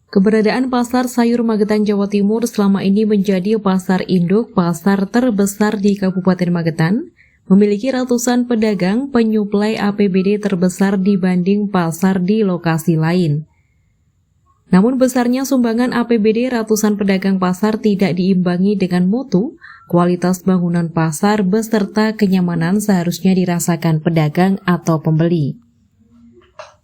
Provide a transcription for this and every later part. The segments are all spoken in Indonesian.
Keberadaan Pasar Sayur Magetan, Jawa Timur selama ini menjadi pasar induk pasar terbesar di Kabupaten Magetan, memiliki ratusan pedagang penyuplai APBD terbesar dibanding pasar di lokasi lain. Namun besarnya sumbangan APBD ratusan pedagang pasar tidak diimbangi dengan mutu, kualitas bangunan pasar beserta kenyamanan seharusnya dirasakan pedagang atau pembeli.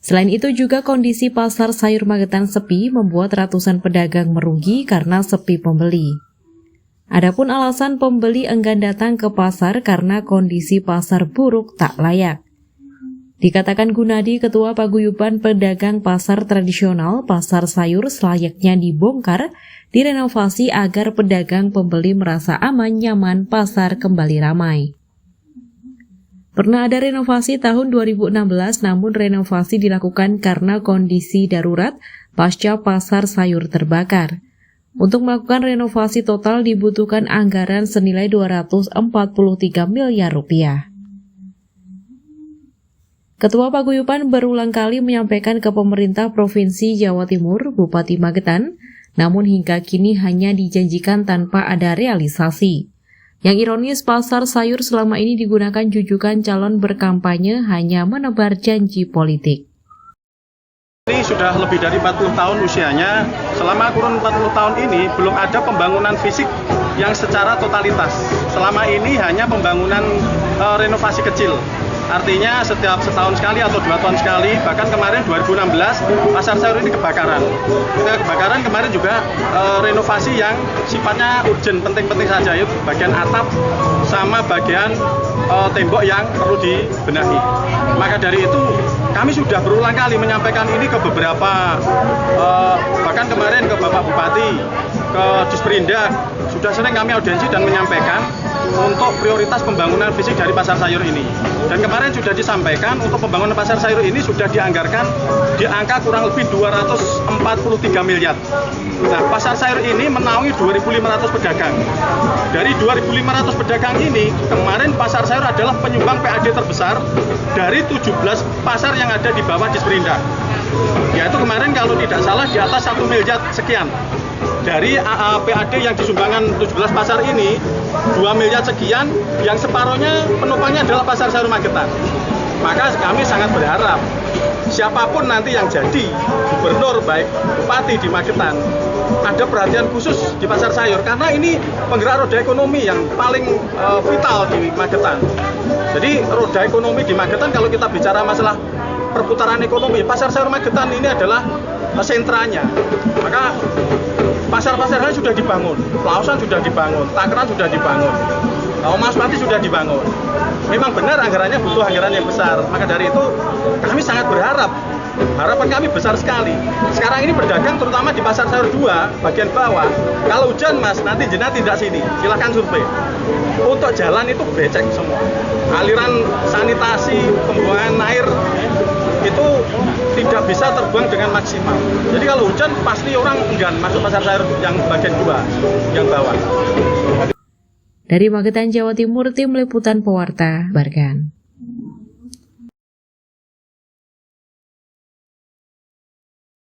Selain itu juga kondisi pasar sayur Magetan sepi membuat ratusan pedagang merugi karena sepi pembeli. Adapun alasan pembeli enggan datang ke pasar karena kondisi pasar buruk tak layak. Dikatakan Gunadi, Ketua Paguyuban Pedagang Pasar Tradisional, pasar sayur selayaknya dibongkar, direnovasi agar pedagang pembeli merasa aman nyaman pasar kembali ramai. Pernah ada renovasi tahun 2016, namun renovasi dilakukan karena kondisi darurat pasca pasar sayur terbakar. Untuk melakukan renovasi total dibutuhkan anggaran senilai 243 miliar rupiah. Ketua Paguyuban berulang kali menyampaikan ke pemerintah Provinsi Jawa Timur, Bupati Magetan, namun hingga kini hanya dijanjikan tanpa ada realisasi. Yang ironis, pasar sayur selama ini digunakan jujukan calon berkampanye hanya menebar janji politik. Ini sudah lebih dari 40 tahun usianya. Selama kurun 40 tahun ini belum ada pembangunan fisik yang secara totalitas. Selama ini hanya pembangunan renovasi kecil. Artinya setiap setahun sekali atau 2 tahun sekali, bahkan kemarin 2016 pasar sayur ini kebakaran. Ketika kebakaran kemarin juga renovasi yang sifatnya urgent, penting-penting saja, yaitu bagian atap sama bagian tembok yang perlu dibenahi. Maka dari itu kami sudah berulang kali menyampaikan ini ke beberapa, bahkan kemarin ke Bapak Bupati, ke Disperindak, sudah sering kami audiensi dan menyampaikan untuk prioritas pembangunan fisik dari pasar sayur ini. Dan kemarin sudah disampaikan untuk pembangunan pasar sayur ini sudah dianggarkan di angka kurang lebih 243 miliar. Nah, pasar sayur ini menaungi 2.500 pedagang. Dari 2.500 pedagang ini, kemarin pasar sayur adalah penyumbang PAD terbesar dari 17 pasar yang ada di bawah Disperindak. Yaitu kemarin kalau tidak salah di atas 1 miliar sekian. Dari PAD yang disumbangkan 17 pasar ini, 2 miliar sekian, yang separuhnya penumpangnya adalah pasar sayur Magetan. Maka kami sangat berharap siapapun nanti yang jadi gubernur baik bupati di Magetan, ada perhatian khusus di pasar sayur karena ini penggerak roda ekonomi yang paling vital di Magetan. Jadi roda ekonomi di Magetan, kalau kita bicara masalah perputaran ekonomi, pasar sayur Magetan ini adalah sentranya. Maka pasar-pasar lain sudah dibangun, Pelausan sudah dibangun, Takran sudah dibangun, Mas Pati sudah dibangun. Memang benar anggarannya butuh anggaran yang besar. Maka dari itu kami sangat berharap, harapan kami besar sekali. Sekarang ini berdagang terutama di pasar sayur 2 bagian bawah. Kalau hujan Mas, nanti jenat tidak sini. Silahkan survei. Untuk jalan itu becek semua. Aliran sanitasi, pembuangan air itu tidak bisa terbuang dengan maksimal. Jadi kalau hujan pasti orang enggan masuk pasar sayur yang bagian 2, yang bawah. Dari Magetan, Jawa Timur, Tim Liputan Pewarta, Barkan.